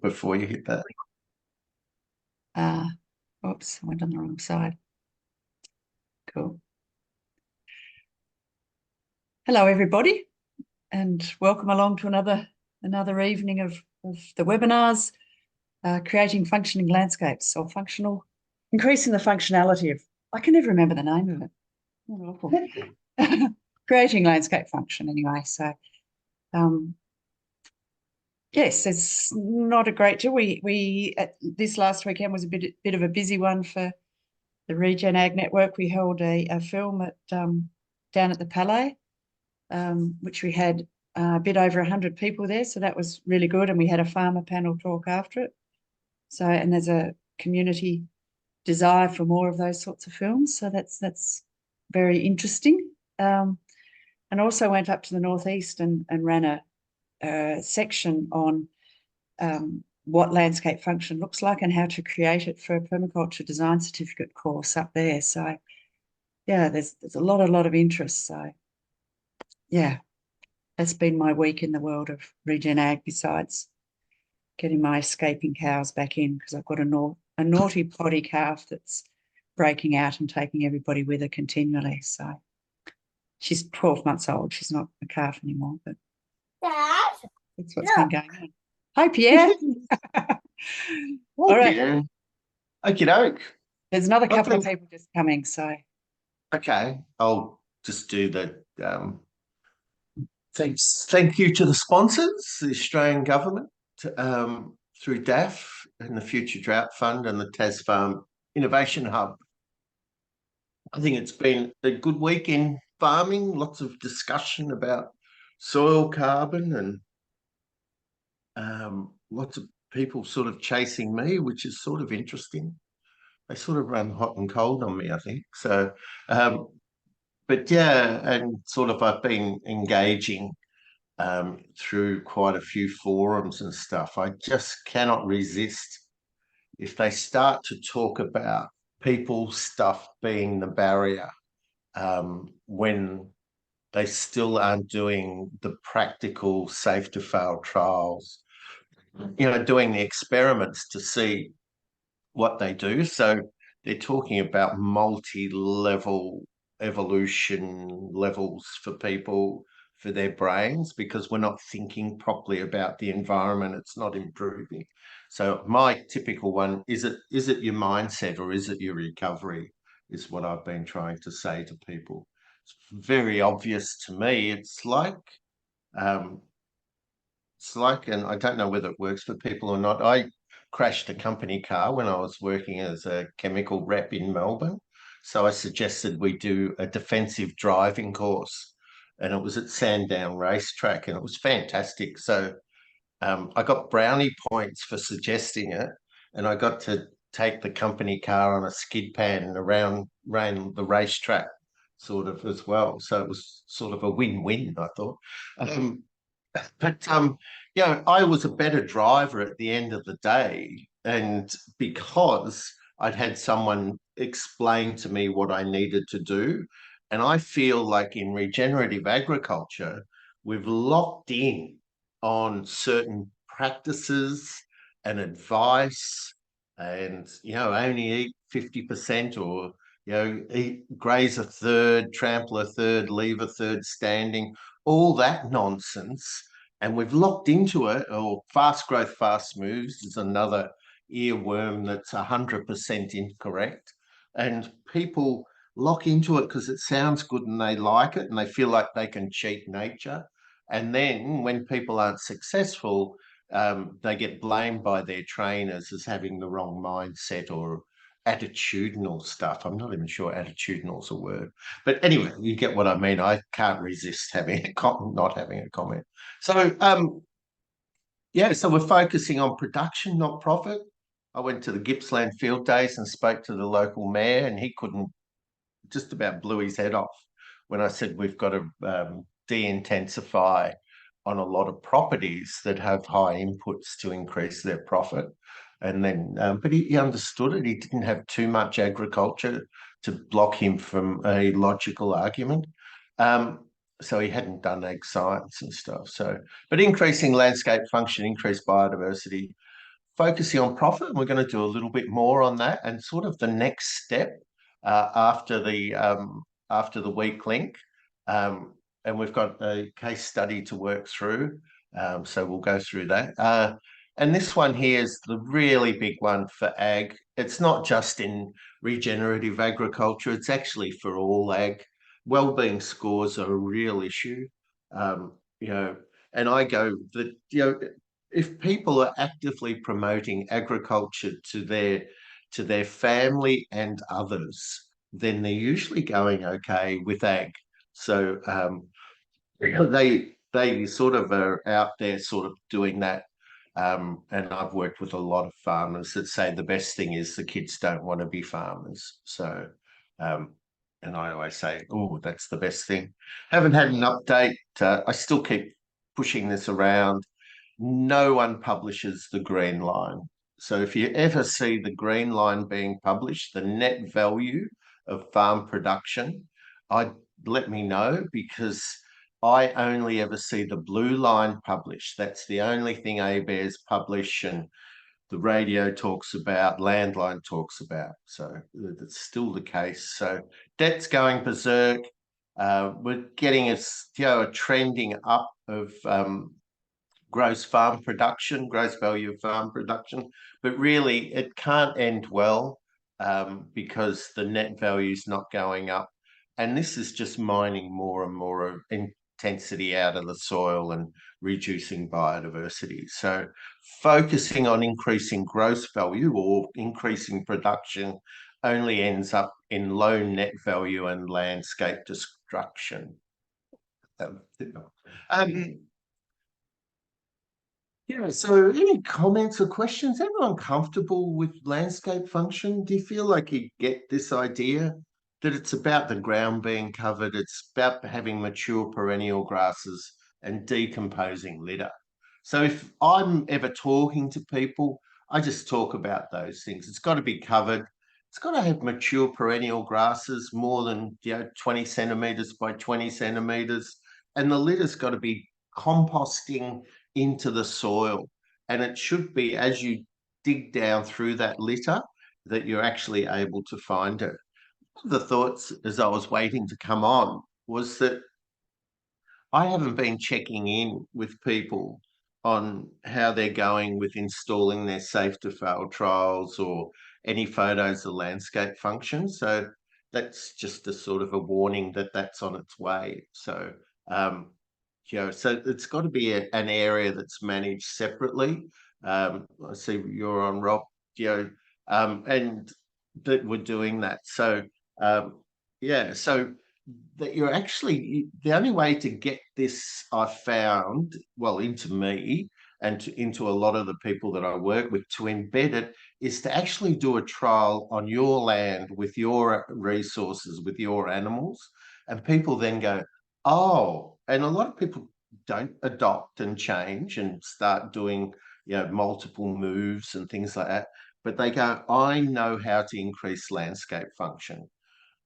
before you hit that. Oops, I went on the wrong side. Cool. Hello, everybody, and welcome along to another evening of the webinars, creating functioning landscapes, or increasing the functionality of, I can never remember the name of it. Oh, awful. Creating landscape function anyway. So, yes, it's not a great deal. We this last weekend was a bit of a busy one for the Regen Ag Network. We held a film at down at the Palais, which we had a bit over 100 people there. So that was really good. And we had a farmer panel talk after it. So, and there's a community desire for more of those sorts of films. So that's very interesting. And also went up to the northeast and ran a section on what landscape function looks like and how to create it for a permaculture design certificate course up there. So yeah, there's a lot of interest. So yeah, that's been my week in the world of Regen Ag, besides getting my escaping cows back in, because I've got a naughty potty calf that's breaking out and taking everybody with her continually. So she's 12 months old. She's not a calf anymore, but Dad, that's what's been going on. Hi, Pierre. All right. Yeah. Okie doke. There's another couple of people just coming, so. Okay, I'll just do the thanks. Thank you to the sponsors, the Australian government, through DAF and the Future Drought Fund and the TasFarm Innovation Hub. I think it's been a good week in farming, lots of discussion about soil carbon and lots of people sort of chasing me, which is sort of interesting. They sort of run hot and cold on me, I think. So, but yeah, and sort of I've been engaging through quite a few forums and stuff. I just cannot resist if they start to talk about people stuff being the barrier when they still aren't doing the practical safe to fail trials, doing the experiments to see what they do. So they're talking about multi-level evolution levels for people, for their brains, because we're not thinking properly about the environment. It's not improving. So my typical one, is it your mindset or is it your recovery, is what I've been trying to say to people. It's very obvious to me. It's like, and I don't know whether it works for people or not. I crashed a company car when I was working as a chemical rep in Melbourne. So I suggested we do a defensive driving course, and it was at Sandown Racetrack, and it was fantastic. So I got brownie points for suggesting it, and I got to take the company car on a skid pan around the racetrack sort of as well. So it was sort of a win-win, I thought. But I was a better driver at the end of the day, and because I'd had someone explain to me what I needed to do, and I feel like in regenerative agriculture, we've locked in on certain practices and advice, and only eat 50%, or graze a third, trample a third, leave a third standing, all that nonsense, and we've locked into it. Or fast growth, fast moves is another earworm that's 100% incorrect, and people lock into it because it sounds good and they like it and they feel like they can cheat nature. And then when people aren't successful, they get blamed by their trainers as having the wrong mindset or attitudinal stuff. I'm not even sure attitudinal is a word, but anyway, you get what I mean. I can't resist not having a comment. So so we're focusing on production, not profit. I went to the Gippsland Field Days and spoke to the local mayor, and he just about blew his head off when I said we've got to de-intensify on a lot of properties that have high inputs to increase their profit. And then, but he understood it. He didn't have too much agriculture to block him from a logical argument. so he hadn't done ag science and stuff. So, but increasing landscape function, increased biodiversity, focusing on profit. And we're going to do a little bit more on that, and sort of the next step after the weak link. And we've got a case study to work through. So we'll go through that. And this one here is the really big one for ag. It's not just in regenerative agriculture, it's actually for all ag. Wellbeing scores are a real issue. You know, and I go that, you know, if people are actively promoting agriculture to their family and others, then they're usually going okay with ag. So they sort of are out there sort of doing that. And I've worked with a lot of farmers that say the best thing is the kids don't want to be farmers. So and I always say, oh, that's the best thing. Haven't had an update. I still keep pushing this around. No one publishes the green line. So if you ever see the green line being published, the net value of farm production, let me know, because I only ever see the blue line published. That's the only thing ABARES publish, and the radio talks about, Landline talks about. So that's still the case. So debt's going berserk. We're getting a trending up of gross farm production, gross value of farm production, but really it can't end well because the net value is not going up. And this is just mining more and more intensity out of the soil and reducing biodiversity. So focusing on increasing gross value or increasing production only ends up in low net value and landscape destruction. Yeah, so any comments or questions? Everyone comfortable with landscape function? Do you feel like you get this idea that it's about the ground being covered, it's about having mature perennial grasses and decomposing litter? So if I'm ever talking to people, I just talk about those things. It's got to be covered. It's got to have mature perennial grasses more than 20 centimeters by 20 centimeters. And the litter's got to be composting into the soil. And it should be, as you dig down through that litter, that you're actually able to find it. The thoughts as I was waiting to come on was that I haven't been checking in with people on how they're going with installing their safe to fail trials or any photos of landscape function. So that's just a sort of a warning that that's on its way. So so it's got to be an area that's managed separately. I see you're on, Rob, and that we're doing that. So so that you're actually, the only way to get this, I found, well, into me and into a lot of the people that I work with, to embed it, is to actually do a trial on your land with your resources, with your animals. And people then go, oh, and a lot of people don't adopt and change and start doing, multiple moves and things like that. But they go, I know how to increase landscape function.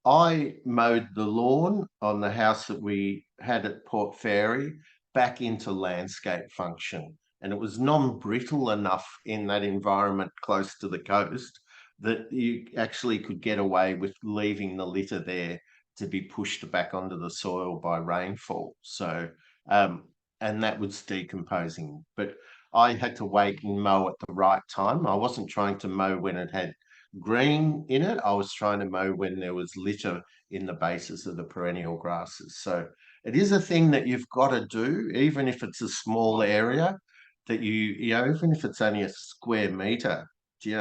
I mowed the lawn on the house that we had at Port Fairy back into landscape function. And it was non-brittle enough in that environment close to the coast that you actually could get away with leaving the litter there to be pushed back onto the soil by rainfall. So, and that was decomposing. But I had to wait and mow at the right time. I wasn't trying to mow when it had green in it. I was trying to mow when there was litter in the bases of the perennial grasses. So it is a thing that you've got to do, even if it's a small area, that even if it's only a square meter, you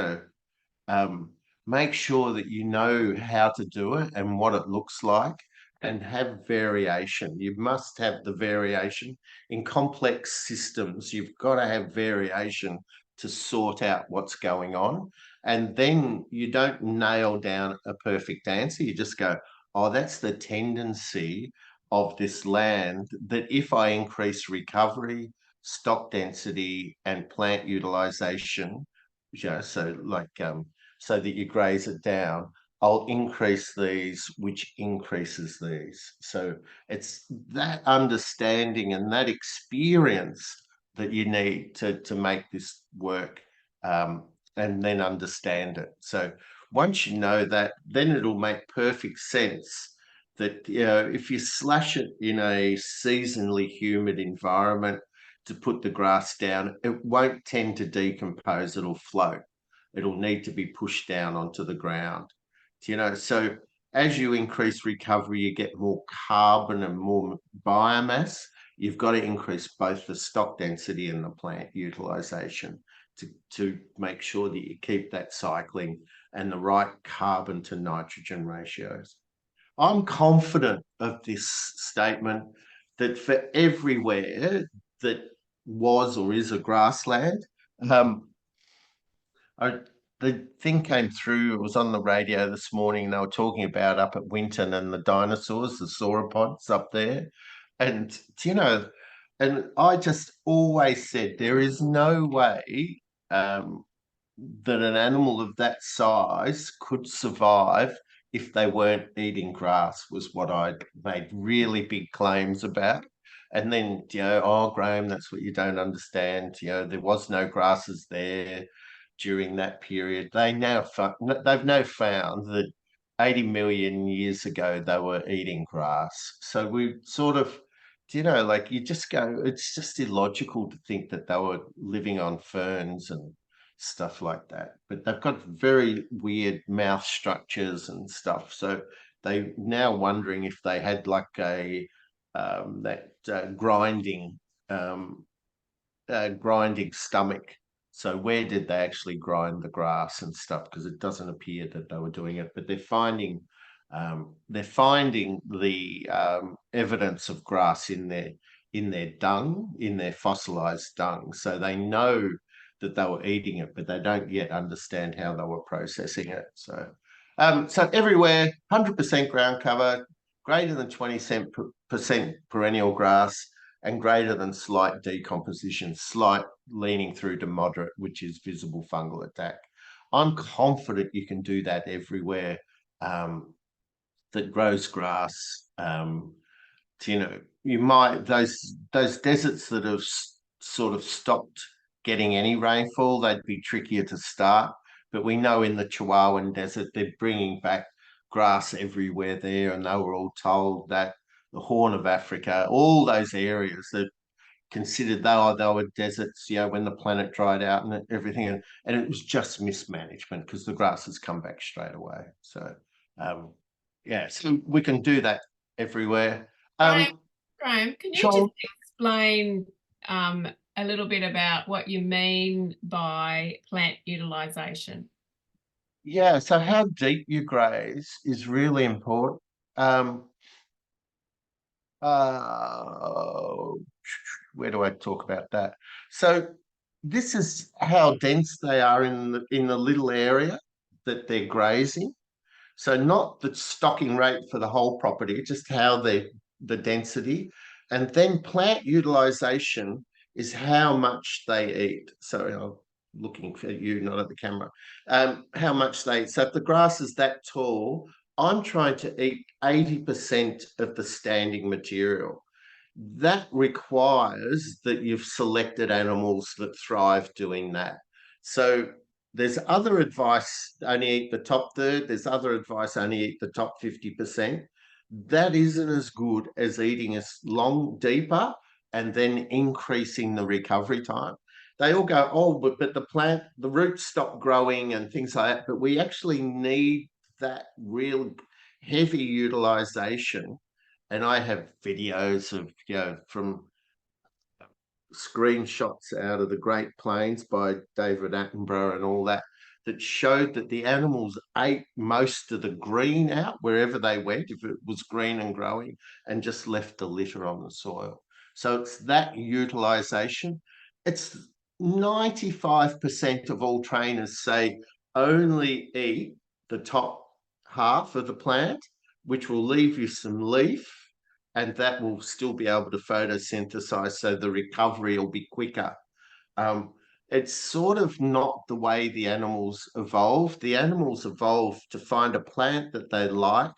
know, make sure that you know how to do it and what it looks like, and have variation. You must have the variation. In complex systems, you've got to have variation to sort out what's going on. And then you don't nail down a perfect answer. You just go, oh, that's the tendency of this land, that if I increase recovery, stock density, and plant utilization, so that you graze it down, I'll increase these, which increases these. So it's that understanding and that experience that you need to make this work, and then understand it. So once you know that, then it'll make perfect sense that, if you slash it in a seasonally humid environment to put the grass down, it won't tend to decompose, it'll float. It'll need to be pushed down onto the ground. So as you increase recovery, you get more carbon and more biomass. You've got to increase both the stock density and the plant utilization to make sure that you keep that cycling and the right carbon to nitrogen ratios. I'm confident of this statement that for everywhere that was or is a grassland, I, the thing came through, it was on the radio this morning, and they were talking about up at Winton and the dinosaurs, the sauropods up there. And, and I just always said there is no way that an animal of that size could survive if they weren't eating grass, was what I made really big claims about. And then, oh, Graham, that's what you don't understand. There was no grasses there during that period. They've now found that 80 million years ago they were eating grass. So we sort of, like you just go, it's just illogical to think that they were living on ferns and stuff like that. But they've got very weird mouth structures and stuff. So they now wondering if they had like a grinding stomach. So where did they actually grind the grass and stuff? Because it doesn't appear that they were doing it, but they're finding the evidence of grass in their dung, in their fossilized dung. So they know that they were eating it, but they don't yet understand how they were processing it. So everywhere, 100% ground cover, greater than 20% perennial grass, and greater than slight decomposition, slight leaning through to moderate, which is visible fungal attack. I'm confident you can do that everywhere that grows grass. You might those deserts that have sort of stopped getting any rainfall, they'd be trickier to start. But we know in the Chihuahuan Desert, they're bringing back grass everywhere there, and they were all told that the Horn of Africa, all those areas that considered they were deserts, when the planet dried out and everything, and it was just mismanagement because the grass has come back straight away. So, so we can do that everywhere. Graham, can you Sure. just explain a little bit about what you mean by plant utilization? Yeah, so how deep you graze is really important. Where do I talk about that? So this is how dense they are in the little area that they're grazing. So not the stocking rate for the whole property, just how the density. And then plant utilization is how much they eat. So I'm looking for you, not at the camera. How much they eat. So if the grass is that tall, I'm trying to eat 80% of the standing material. That requires that you've selected animals that thrive doing that. So there's other advice, only eat the top third. There's other advice, only eat the top 50%. That isn't as good as eating as long, deeper, and then increasing the recovery time. They all go, oh, but the roots stop growing and things like that. But we actually need that real heavy utilization. And I have videos of, from screenshots out of the Great Plains by David Attenborough and all that, that showed that the animals ate most of the green out wherever they went, if it was green and growing, and just left the litter on the soil. So it's that utilization. It's 95% of all trainers say only eat the top half of the plant, which will leave you some leaf, and that will still be able to photosynthesize, so the recovery will be quicker. it's sort of not the way the animals evolved. The animals evolved to find a plant that they like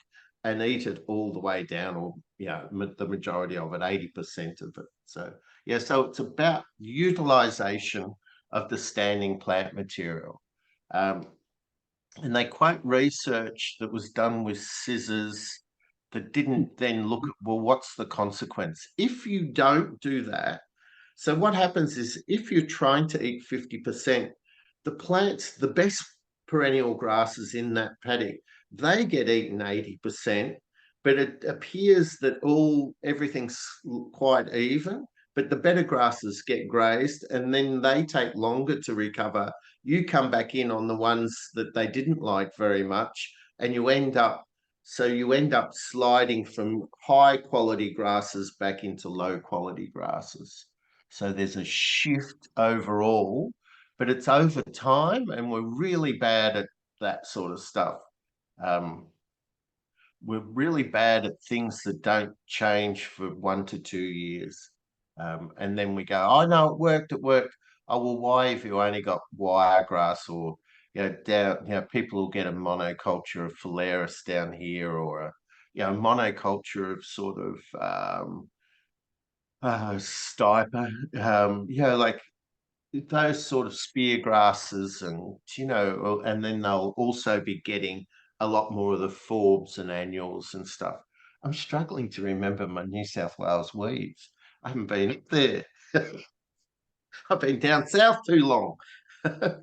and eat it all the way down, or the majority of it, 80% of it. So yeah, so it's about utilization of the standing plant material. And they quote research that was done with scissors that didn't then look at, well, what's the consequence? If you don't do that, so what happens is if you're trying to eat 50%, the plants, the best perennial grasses in that paddock, they get eaten 80%, but it appears that everything's quite even, but the better grasses get grazed and then they take longer to recover. You come back in on the ones that they didn't like very much, and you end up sliding from high quality grasses back into low quality grasses. So there's a shift overall, but it's over time, and we're really bad at that sort of stuff. We're really bad at things that don't change for 1 to 2 years. And then we go, oh no, it worked. Oh, well, why if you only got wiregrass, or people will get a monoculture of phalaris down here, or a monoculture of sort of stiper, like those sort of spear grasses, and then they'll also be getting a lot more of the forbs and annuals and stuff. I'm struggling to remember my New South Wales weeds. I haven't been up there. I've been down south too long. I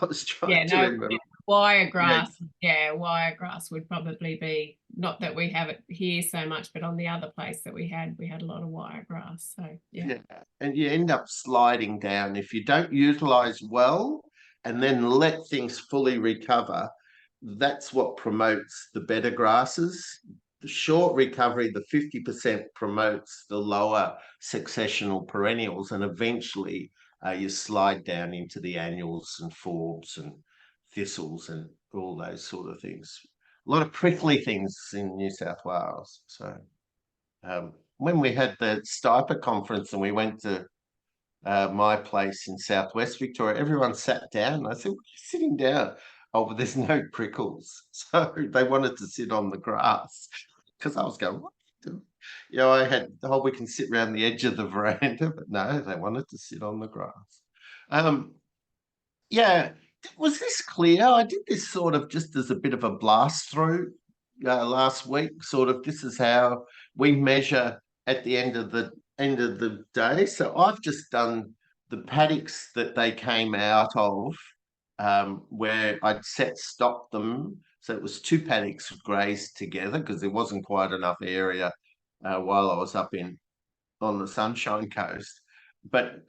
was trying to remember. Wiregrass, wiregrass would probably be, not that we have it here so much, but on the other place that we had a lot of wiregrass. So yeah. And you end up sliding down if you don't utilize well and then let things fully recover. That's what promotes the better grasses. The short recovery, the 50%, promotes the lower successional perennials, and eventually you slide down into the annuals and forbs and thistles and all those sort of things. A lot of prickly things in New South Wales. So when we had the Stiper conference and we went to my place in southwest Victoria, everyone sat down. I said, "What are you sitting down?" Oh, but there's no prickles. So they wanted to sit on the grass, because I was going, what are you doing? I had, we can sit around the edge of the veranda, but no, they wanted to sit on the grass. Was this clear? I did this sort of just as a bit of a blast through last week. Sort of, this is how we measure at the end of the day. So I've just done the paddocks that they came out of, where I'd stopped them. So it was 2 paddocks grazed together because there wasn't quite enough area while I was up on the Sunshine Coast. But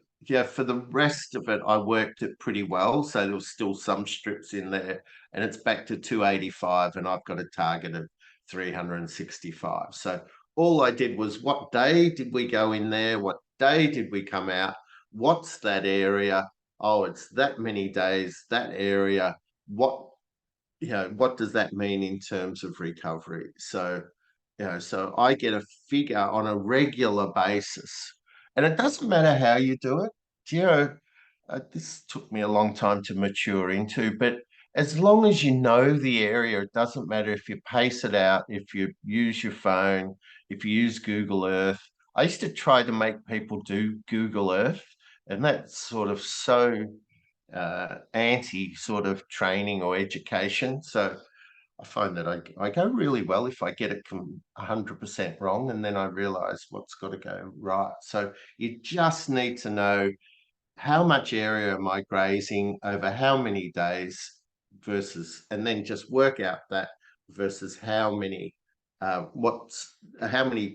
for the rest of it, I worked it pretty well. So there was still some strips in there, and it's back to 285, and I've got a target of 365. So all I did was, what day did we go in there? What day did we come out? What's that area? Oh, it's that many days, that area. What does that mean in terms of recovery? So, so I get a figure on a regular basis, and it doesn't matter how you do it. This took me a long time to mature into, but as long as you know the area, it doesn't matter if you pace it out, if you use your phone, if you use Google Earth. I used to try to make people do Google Earth, and that's sort of so anti sort of training or education. So I find that I go really well if I get it 100% wrong, and then I realize what's got to go right. So you just need to know how much area am I grazing over how many days versus, and then just work out that versus how many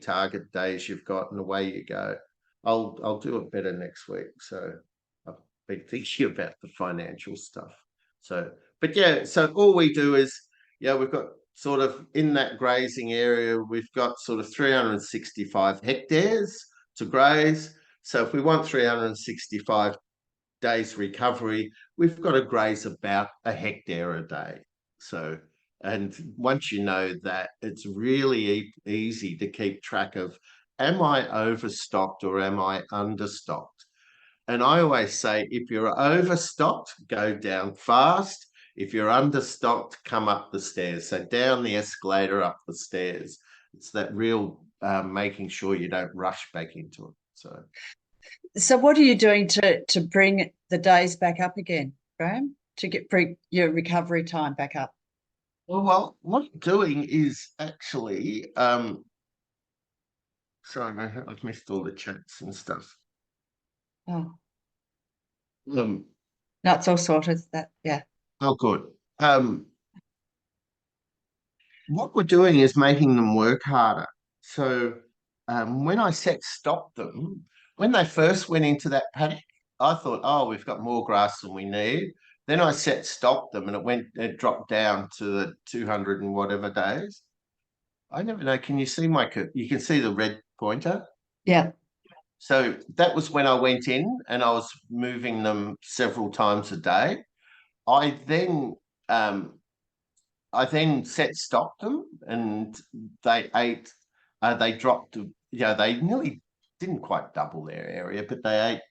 target days you've got, and away you go. I'll do it better next week. So I've been thinking about the financial stuff. So, but so all we do is, we've got sort of, in that grazing area, we've got sort of 365 hectares to graze. So if we want 365 days recovery, we've got to graze about a hectare a day. So, and once you know that, it's really easy to keep track of, am I overstocked or am I understocked? and I always say, if you're overstocked, go down fast. If you're understocked, come up the stairs. So down the escalator, up the stairs. It's that real making sure you don't rush back into it. So what are you doing to bring the days back up again, Graham? To bring your recovery time back up? Well, what I'm doing is actually sorry, I've missed all the chats and stuff. Oh, Um, no, it's all sorted. Yeah. oh, good. What we're doing is making them work harder. So when I set stop them, when they first went into that paddock, I thought, oh, we've got more grass than we need. Then I set stop them and it dropped down to the 200 and whatever days. I never know. Can you see you can see the red pointer? Yeah. So that was when I went in and I was moving them several times a day. I then set stopped them and they ate. They dropped. They nearly didn't quite double their area, but they ate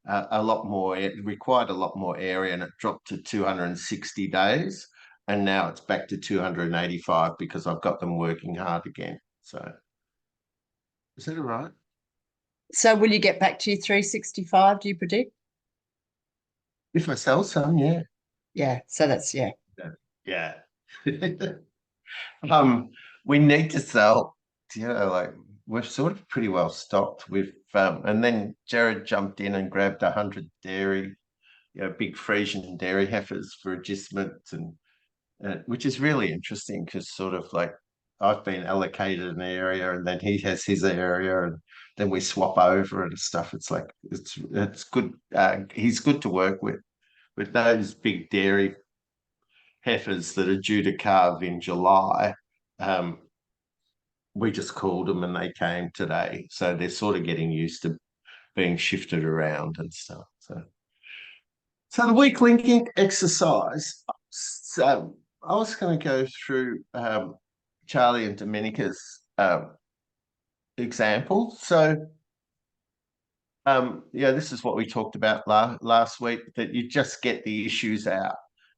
a lot more. It required a lot more area, and it dropped to 260 days. And now it's back to 285 because I've got them working hard again. So, is that all right? So will you get back to your 365, do you predict? If I sell some, yeah. Yeah. So that's, yeah. Yeah. We need to sell, like we're sort of pretty well stocked with, and then Jared jumped in and grabbed 100 dairy, big Frisian dairy heifers for agistment, and which is really interesting because sort of like I've been allocated an area and then he has his area and then we swap over and stuff. It's like it's good. He's good to work with those big dairy heifers that are due to calve in July. We just called them and they came today. So they're sort of getting used to being shifted around and stuff. So the weak linking exercise. So I was going to go through Charlie and Domenica's example. So this is what we talked about last week, that you just get the issues out.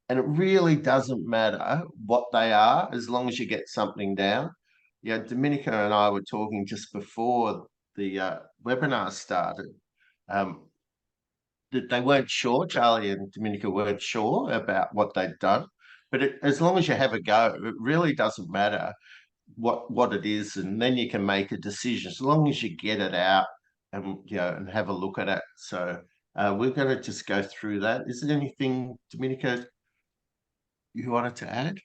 And it really doesn't matter what they are as long as you get something down. Dominica and I were talking just before the webinar started that they weren't sure, Charlie and Dominica weren't sure about what they'd done. But as long as you have a go, it really doesn't matter what it is, and then you can make a decision as long as you get it out and have a look at it. So we're going to just go through that. Is there anything, Dominica, you wanted to add?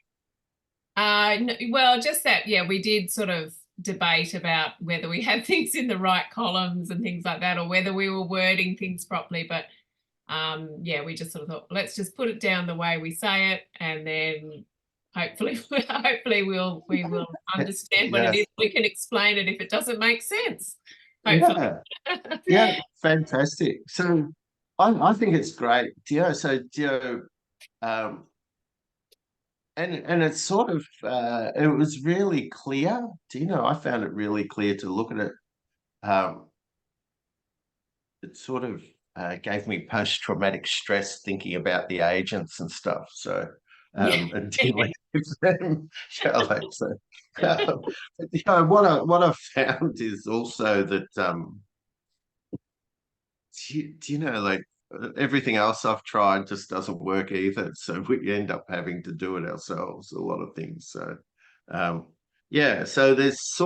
No, well, just that, we did sort of debate about whether we had things in the right columns and things like that, or whether we were wording things properly. But we just sort of thought, let's just put it down the way we say it, and then hopefully we will understand what it is. We can explain it if it doesn't make sense. Hopefully. Yeah, fantastic. So I think it's great. And it's sort of it was really clear. I found it really clear to look at it. It sort of gave me post-traumatic stress thinking about the agents and stuff. So and dealing with them. What I've found is also that like everything else I've tried just doesn't work either. So we end up having to do it ourselves, a lot of things. So so there's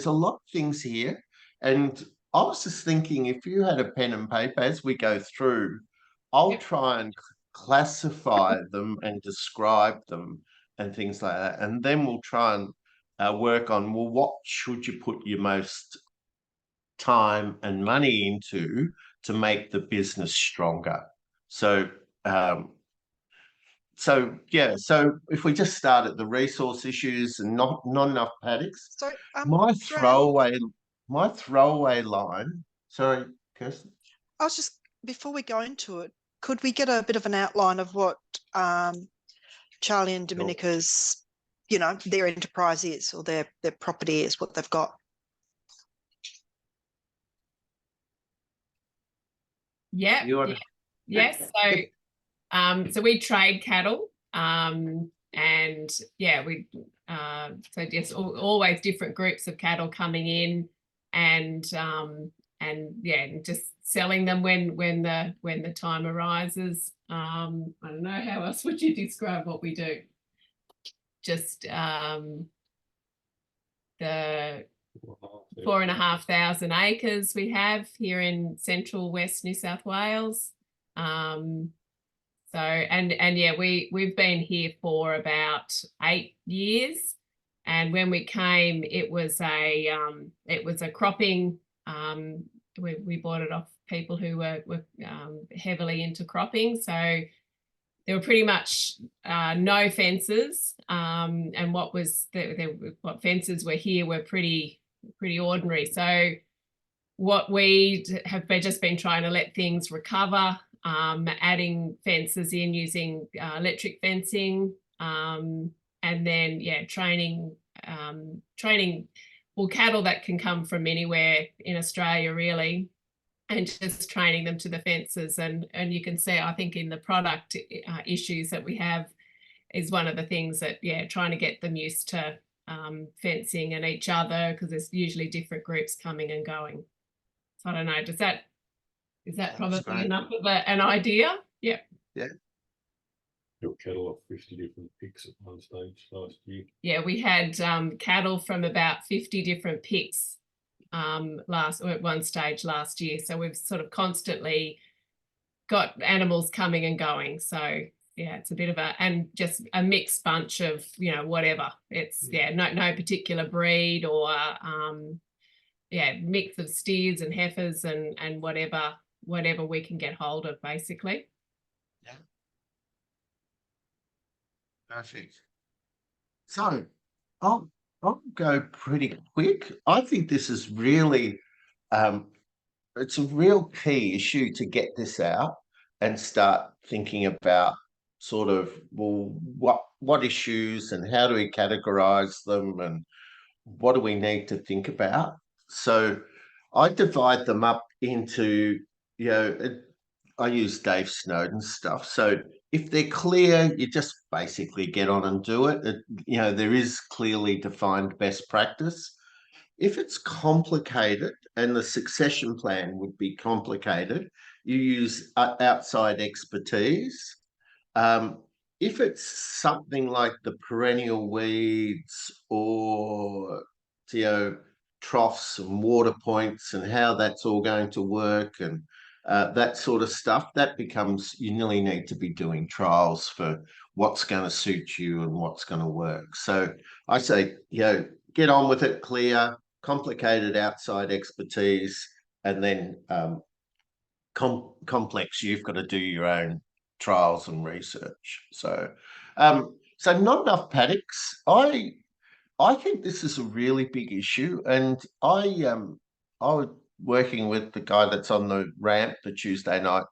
a lot of things here. And I was just thinking, if you had a pen and paper as we go through, I'll try and classify them and describe them and things like that. And then we'll try and work on, well, what should you put your most time and money into to make the business stronger? So if we just start at the resource issues and not enough paddocks. Sorry, my throwaway line. Sorry, Kirsten. I was just, before we go into it, could we get a bit of an outline of what Charlie and Domenica's, their enterprise is, or their property is, what they've got? Yeah. You want Yeah. to? Yes. So we trade cattle. And yeah, so just always different groups of cattle coming in and yeah, just selling them when the time arises. I don't know, how else would you describe what we do? Just the 4,500 acres we have here in central West New South Wales. So and yeah, we've been here for about 8 years, and when we came, it was a cropping. We bought it off people who were heavily into cropping, so there were pretty much no fences, and what fences were here were pretty ordinary. So what we have just been trying to let things recover, adding fences in using electric fencing, and then yeah, training cattle that can come from anywhere in Australia really, and just training them to the fences. And you can see, I think, in the product issues that we have is one of the things that, yeah, trying to get them used to fencing and each other, because there's usually different groups coming and going. So I don't know, is that probably great. enough of an idea? Yeah. Yeah. Your cattle off 50 different picks at one stage last year. Yeah, we had cattle from about 50 different picks at one stage last year. So we've sort of constantly got animals coming and going. So yeah, it's a bit of and just a mixed bunch of, whatever. It's no particular breed, or mix of steers and heifers and whatever we can get hold of, basically. Yeah. Perfect. So I'll go pretty quick. I think this is really it's a real key issue to get this out and start thinking about sort of, well, what issues and how do we categorize them and what do we need to think about? So I divide them up into, I use Dave Snowden's stuff. So if they're clear, you just basically get on and do it. There is clearly defined best practice. If it's complicated, and the succession plan would be complicated, you use outside expertise. If it's something like the perennial weeds or troughs and water points and how that's all going to work and that sort of stuff, that becomes, you nearly need to be doing trials for what's going to suit you and what's going to work. So I say, get on with it, clear, complicated outside expertise, and then complex, you've got to do your own trials and research. So not enough paddocks. I think this is a really big issue, and I was working with the guy that's on the ramp, the Tuesday night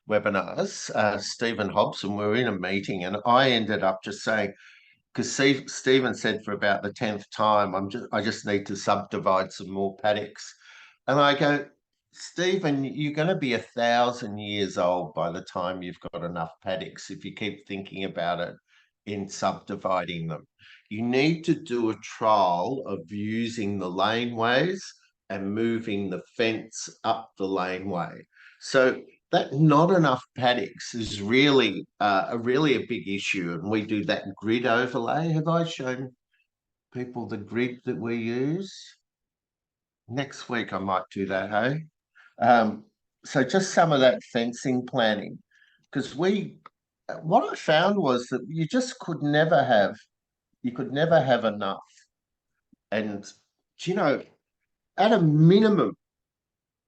webinars, Stephen Hobson. We were in a meeting, and I ended up just saying, because Stephen said for about the 10th time, I just need to subdivide some more paddocks, and I go, Stephen, you're going to be 1,000 years old by the time you've got enough paddocks if you keep thinking about it in subdividing them. You need to do a trial of using the laneways and moving the fence up the laneway. So that not enough paddocks is really a big issue, and we do that grid overlay. Have I shown people the grid that we use? Next week I might do that, hey? So just some of that fencing planning, because what I found was that you just could never have enough. And at a minimum,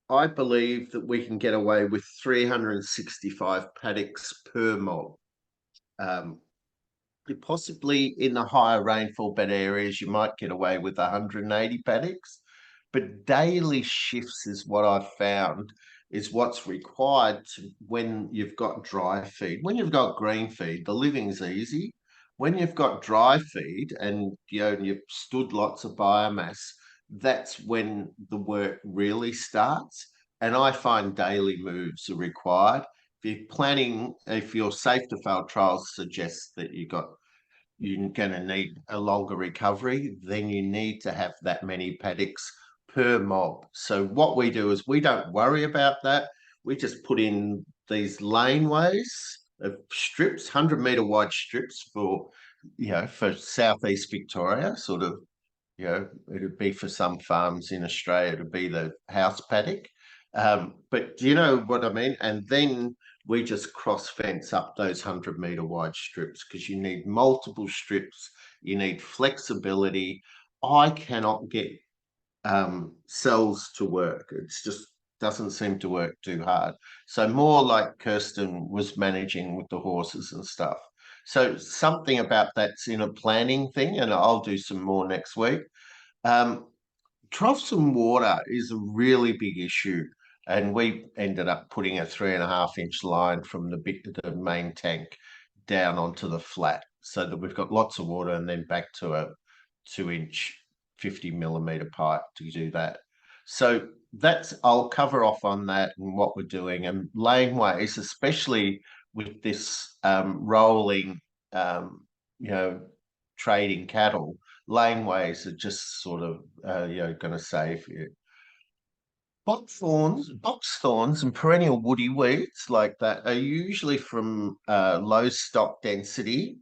I believe that we can get away with 365 paddocks per mob. Possibly in the higher rainfall bed areas, you might get away with 180 paddocks. But daily shifts is what I've found is what's required when you've got dry feed. When you've got green feed, the living's easy. When you've got dry feed and you've stood lots of biomass, that's when the work really starts. and I find daily moves are required. If your safe to fail trials suggest that you're going to need a longer recovery, then you need to have that many paddocks per mob. So what we do is we don't worry about that. We just put in these laneways of strips, 100-metre wide strips for southeast Victoria, sort of, it'd be for some farms in Australia to be the house paddock. But do you know what I mean? And then we just cross fence up those 100-metre wide strips because you need multiple strips, you need flexibility. I cannot get cells to work. It's just doesn't seem to work too hard. So more like Kirsten was managing with the horses and stuff. So something about that's in a planning thing, and I'll do some more next week. Troughs and water is a really big issue. And we ended up putting a 3.5-inch line from the main tank down onto the flat so that we've got lots of water, and then back to a 2-inch 50-millimetre pipe to do that. So I'll cover off on that and what we're doing, and laneways, especially with this rolling, trading cattle. Laneways are just sort of, going to save you. Box thorns, and perennial woody weeds like that are usually from low stock density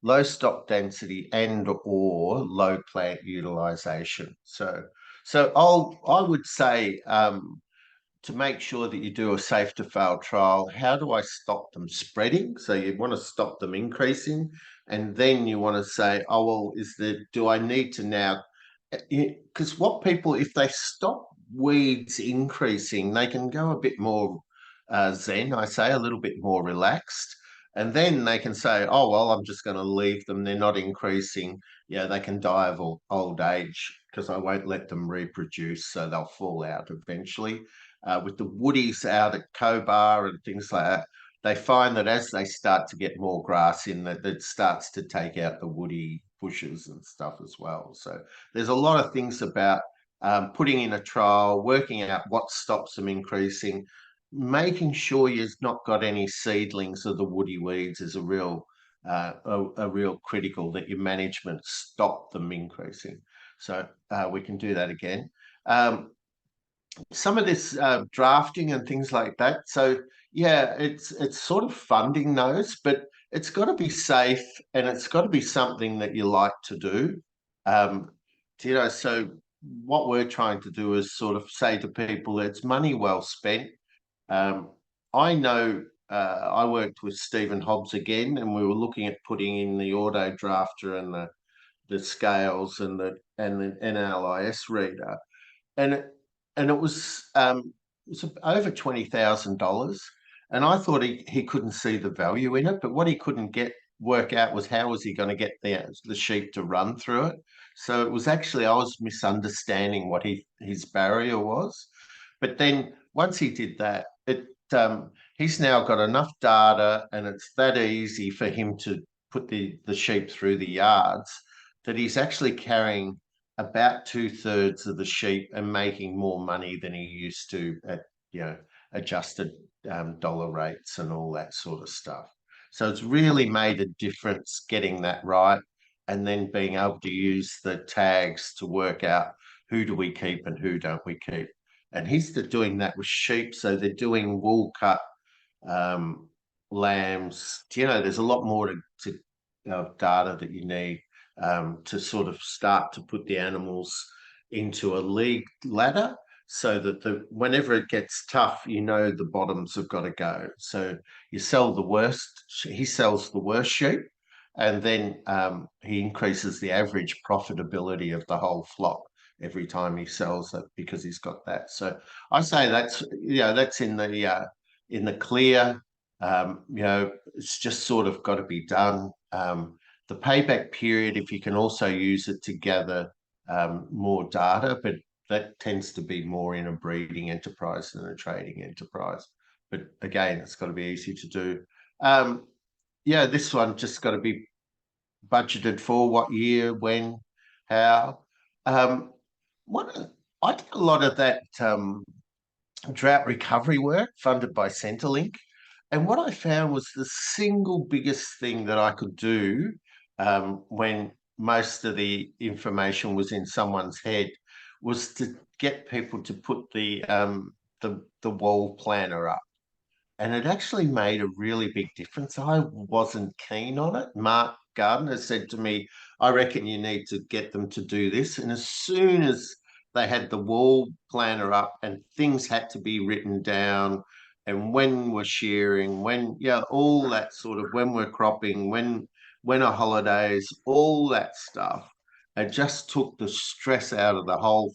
low stock density and or low plant utilization. So I would say to make sure that you do a safe to fail trial, how do I stop them spreading? So you want to stop them increasing, and then you want to say, oh, well, do I need to now, because if they stop weeds increasing, they can go a bit more zen, I say, a little bit more relaxed. And then they can say, oh, well, I'm just going to leave them. They're not increasing. Yeah, they can die of old age because I won't let them reproduce, so they'll fall out eventually. With the woodies out at Cobar and things like that, they find that as they start to get more grass in, that it starts to take out the woody bushes and stuff as well. So there's a lot of things about putting in a trial, working out what stops them increasing, making sure you've not got any seedlings of the woody weeds is a real critical, that your management stop them increasing. So we can do that again. Some of this drafting and things like that. So yeah, it's sort of funding those, but it's got to be safe, and it's got to be something that you like to do. So what we're trying to do is sort of say to people, it's money well spent. I know I worked with Stephen Hobbs again, and we were looking at putting in the auto drafter and the scales and the NLIS reader, and it was over $20,000, and I thought he couldn't see the value in it. But what he couldn't work out was how was he going to get the sheep to run through it. So it was actually, I was misunderstanding what his barrier was. But then once he did that, he's now got enough data, and it's that easy for him to put the sheep through the yards, that he's actually carrying about 2/3 of the sheep and making more money than he used to at adjusted dollar rates and all that sort of stuff. So it's really made a difference getting that right, and then being able to use the tags to work out who do we keep and who don't we keep. And he's doing that with sheep, so they're doing wool cut lambs. There's a lot more to data that you need to sort of start to put the animals into a league ladder, so that whenever it gets tough, the bottoms have got to go. So you sell the worst, he sells the worst sheep, and then he increases the average profitability of the whole flock every time he sells it, because he's got that. So I say that's in the clear. It's just sort of got to be done. The payback period, if you can also use it to gather more data, but that tends to be more in a breeding enterprise than a trading enterprise. But again, it's got to be easy to do. This one just got to be budgeted for what year, when, how. What I did a lot of that drought recovery work funded by Centrelink. And what I found was the single biggest thing that I could do when most of the information was in someone's head was to get people to put the wall planner up. And it actually made a really big difference. I wasn't keen on it. Mark Gardner said to me, I reckon you need to get them to do this. And as soon as they had the wall planner up and things had to be written down, and when we're shearing, when, yeah, all that sort of, when we're cropping, when are holidays, all that stuff, it just took the stress out of the whole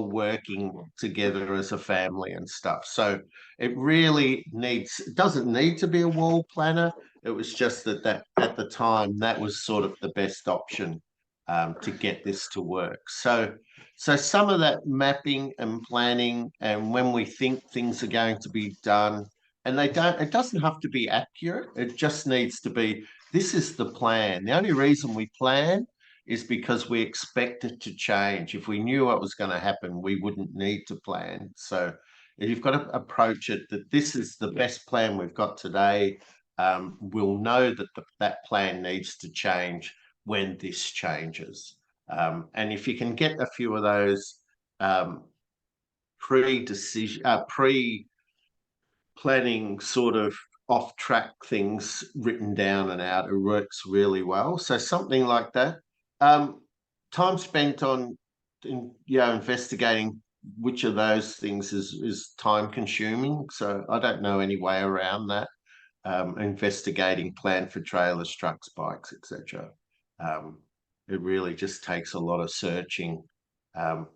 working together as a family and stuff. So it really it doesn't need to be a wall planner. It was just that at the time, that was sort of the best option to get this to work. So some of that mapping and planning, and when we think things are going to be done, and it doesn't have to be accurate. It just needs to be, this is the plan. The only reason we plan is because we expect it to change. If we knew what was going to happen, we wouldn't need to plan. So you've got to approach it that this is the best plan we've got today. We'll know that that plan needs to change when this changes. And if you can get a few of those pre-planning sort of off-track things written down and out, it works really well. So something like that. Time spent on investigating which of those things is time consuming. So I don't know any way around that. Investigating plan for trailers, trucks, bikes, etc. It really just takes a lot of searching.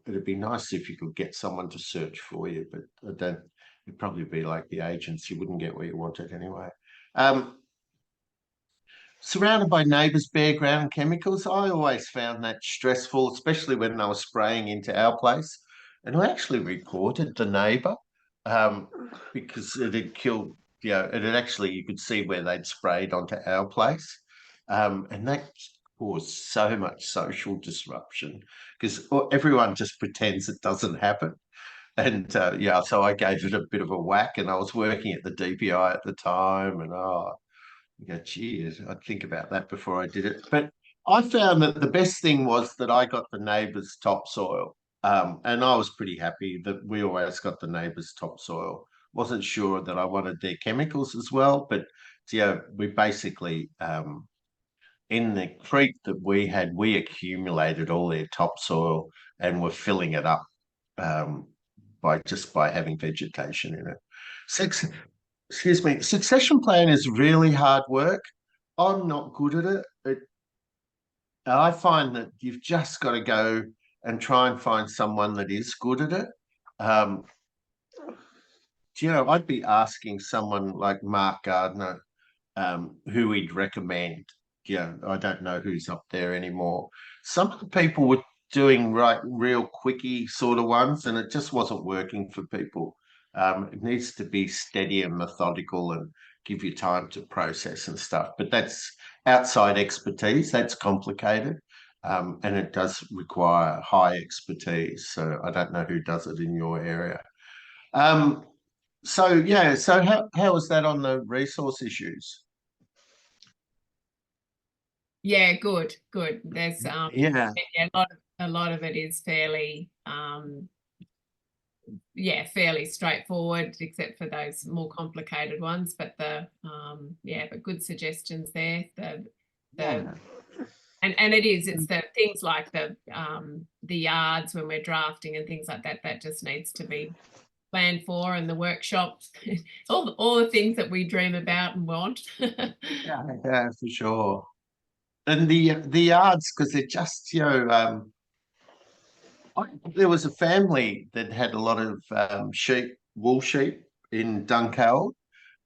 It'd be nice if you could get someone to search for you, but I don't. It'd probably be like the agents. You wouldn't get what you wanted anyway. Surrounded by neighbours, bare ground and chemicals, I always found that stressful, especially when I was spraying into our place. And I actually reported the neighbour because it had killed, it had actually, you could see where they'd sprayed onto our place. And that caused so much social disruption because everyone just pretends it doesn't happen. And so I gave it a bit of a whack, and I was working at the DPI at the time, and you go, geez, I'd think about that before I did it. But I found that the best thing was that I got the neighbours' topsoil. And I was pretty happy that we always got the neighbours' topsoil. Wasn't sure that I wanted their chemicals as well, but we basically, in the creek that we had, we accumulated all their topsoil and were filling it up by having vegetation in it. Excuse me, succession plan is really hard work. I'm not good at it. I find that you've just got to go and try and find someone that is good at it. I'd be asking someone like Mark Gardner who he'd recommend. I don't know who's up there anymore. Some of the people were doing real quickie sort of ones, and it just wasn't working for people. It needs to be steady and methodical and give you time to process and stuff. But that's outside expertise. That's complicated. And it does require high expertise. So I don't know who does it in your area. So how was that on the resource issues? Yeah, good. There's Yeah. a lot of it is fairly fairly straightforward, except for those more complicated ones. But but good suggestions there. And it's the things like the yards when we're drafting and things like that, that just needs to be planned for, and the workshops, all the things that we dream about and want. Yeah, for sure. And the yards, because they're just, there was a family that had a lot of wool sheep in Dunkeld,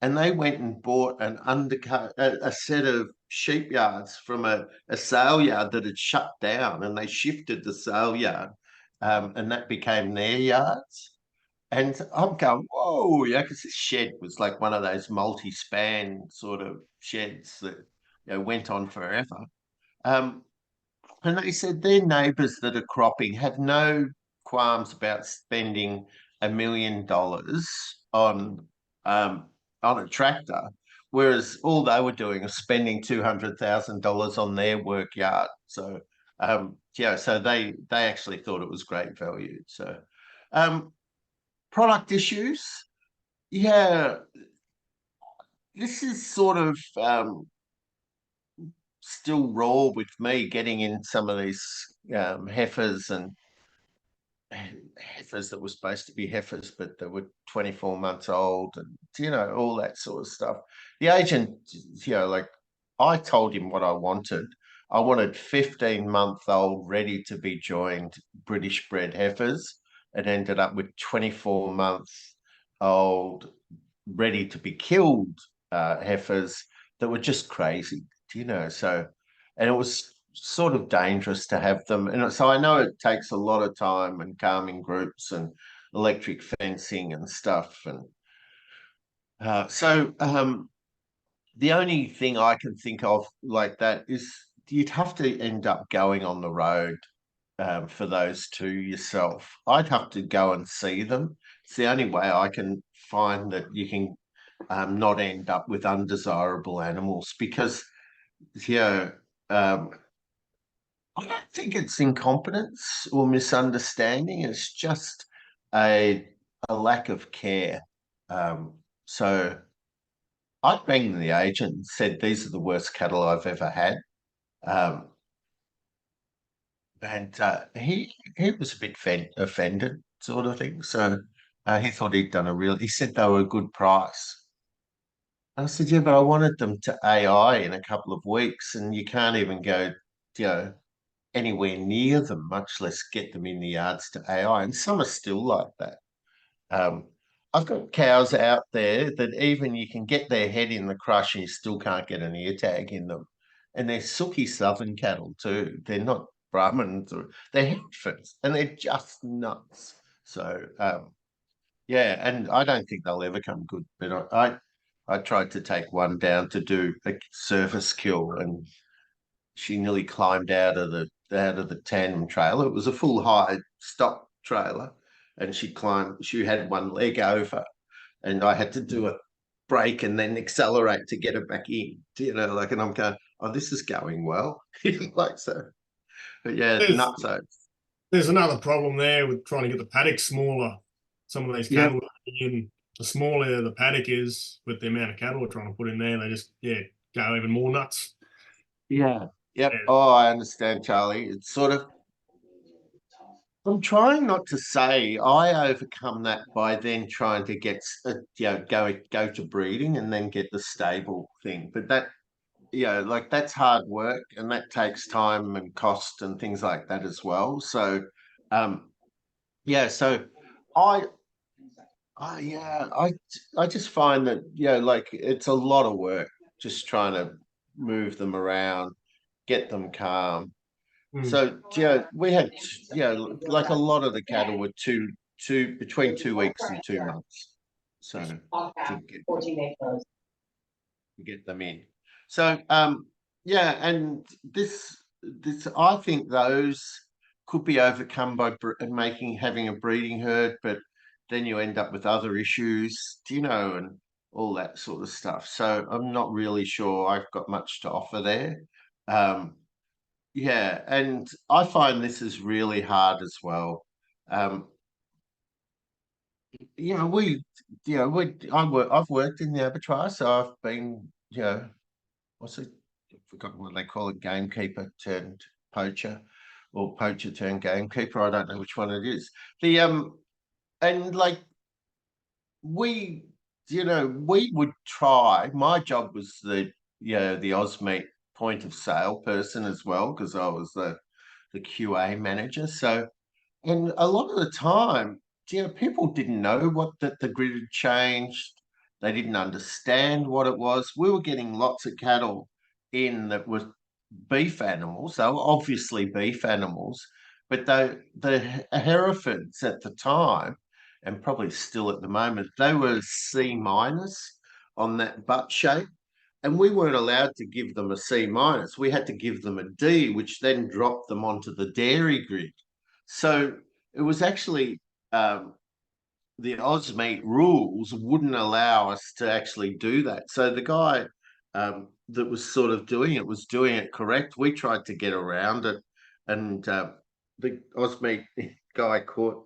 and they went and bought a set of sheep yards from a sale yard that had shut down, and they shifted the sale yard, and that became their yards. And I'm going, whoa, because this shed was like one of those multi-span sort of sheds that went on forever. and they said their neighbours that are cropping have no qualms about spending $1 million um, on a tractor, whereas all they were doing was spending $200,000 on their work yard. So yeah, so they actually thought it was great value. So product issues, yeah, this is sort of still raw with me getting in some of these heifers and heifers that were supposed to be heifers, but they were 24 months old, and all that sort of stuff. The agent, like I told him what I wanted. I wanted 15-month-old ready to be joined British bred heifers, and ended up with 24-month-old ready to be killed heifers that were just crazy, so, and it was sort of dangerous to have them. And so I know it takes a lot of time and calming groups and electric fencing and stuff. And so the only thing I can think of like that is you'd have to end up going on the road for those two yourself. I'd have to go and see them. It's the only way I can find that you can not end up with undesirable animals, because I don't think it's incompetence or misunderstanding. It's just a lack of care. So I rang the agent and said, these are the worst cattle I've ever had. And he was a bit offended, sort of thing. So he thought he'd done he said they were a good price. I said, yeah, but I wanted them to AI in a couple of weeks, and you can't even go, anywhere near them, much less get them in the yards to AI. And some are still like that. I've got cows out there that even you can get their head in the crush and you still can't get an ear tag in them. And they're silky southern cattle too. They're not Brahmins, they're Herefords, and they're just nuts. So yeah, and I don't think they'll ever come good. But I tried to take one down to do a surface kill, and she nearly climbed out of the tandem trailer. It was a full high stock trailer, and she had one leg over, and I had to do a brake and then accelerate to get her back in. And I'm going, oh, this is going well. Like so. But yeah, nutso. There's another problem there with trying to get the paddock smaller. Some of these cattle, the smaller the paddock is with the amount of cattle we're trying to put in there, they just go even more nuts. Yeah. Yep. Oh, I understand, Charlie. It's sort of, I'm trying not to say I overcome that by then trying to get go to breeding and then get the stable thing. But that that's hard work, and that takes time and cost and things like that as well. So so I just find that it's a lot of work just trying to move them around, get them calm. So we had like a lot of the cattle were between 2 weeks and 2 months. So to get them in. So and this I think those could be overcome by having a breeding herd, but then you end up with other issues, and all that sort of stuff. So I'm not really sure I've got much to offer there. And I find this is really hard as well. I've worked in the abattoir, so I've been, what's it? I've forgotten what they call it, gamekeeper turned poacher, or poacher turned gamekeeper. I don't know which one it is. And we would try. My job was the Ozmeat point of sale person as well, because I was the QA manager. So, and a lot of the time, people didn't know what the grid had changed. They didn't understand what it was. We were getting lots of cattle in that were beef animals. They were obviously beef animals, but the Herefords at the time, and probably still at the moment, they were C- on that butt shape. and we weren't allowed to give them a C minus. We had to give them a D, which then dropped them onto the dairy grid. So it was actually the AusMeat rules wouldn't allow us to actually do that. So the guy that was sort of doing it was doing it correct. We tried to get around it, and the AusMeat guy caught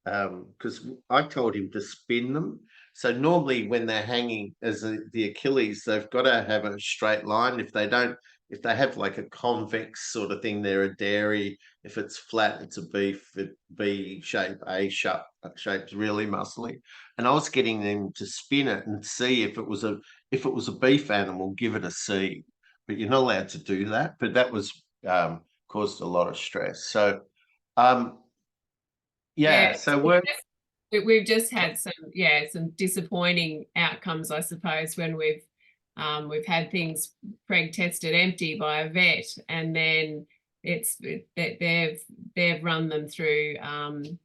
because I told him to spin them. So normally when they're hanging as the Achilles, they've got to have a straight line. If they don't, if they have like a convex sort of thing, they're a dairy. If it's flat, it's a beef. B shape, A shape's really muscly. And I was getting them to spin it and see if it was a beef animal, give it a C. But you're not allowed to do that. But that was caused a lot of stress. So yeah, so we've just had some disappointing outcomes, I suppose, when we've had things preg tested empty by a vet, and then they've run them through and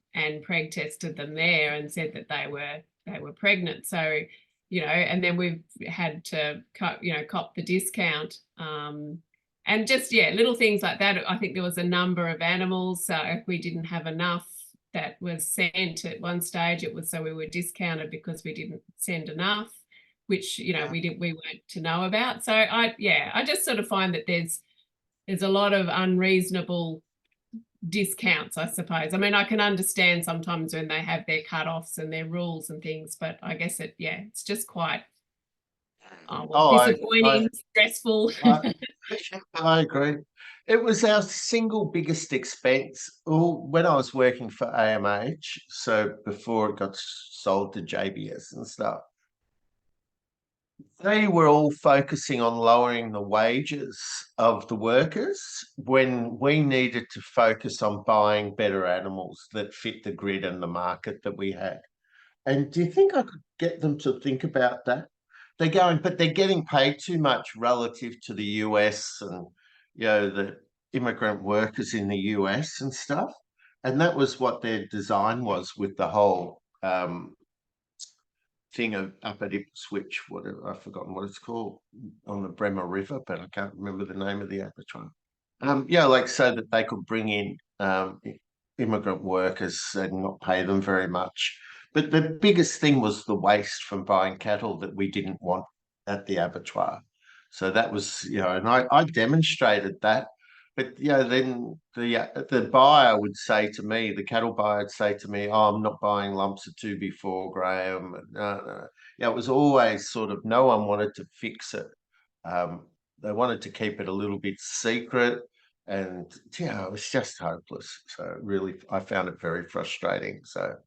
preg tested them there and said that they were pregnant. So, and then we've had to cop the discount. And just little things like that. I think there was a number of animals, so if we didn't have enough that was sent at one stage, it was so we were discounted because we didn't send enough, which we weren't to know about. So I just sort of find that there's a lot of unreasonable discounts, I suppose. I mean, I can understand sometimes when they have their cut-offs and their rules and things, but I guess it's just quite disappointing, stressful. I agree. It was our single biggest expense when I was working for AMH, so before it got sold to JBS and stuff. They were all focusing on lowering the wages of the workers when we needed to focus on buying better animals that fit the grid and the market that we had. And do you think I could get them to think about that? But they're getting paid too much relative to the US and, the immigrant workers in the US and stuff. And that was what their design was with the whole thing up at Ipswich, whatever, I've forgotten what it's called, on the Bremer River, but I can't remember the name of the abattoir. So that they could bring in immigrant workers and not pay them very much. But the biggest thing was the waste from buying cattle that we didn't want at the abattoir. So that was, and I demonstrated that. But then the buyer would say to me, the cattle buyer would say to me, "Oh, I'm not buying lumps of 2B4, Graham." No. It was always sort of no one wanted to fix it. They wanted to keep it a little bit secret, and it was just hopeless. So really, I found it very frustrating. So.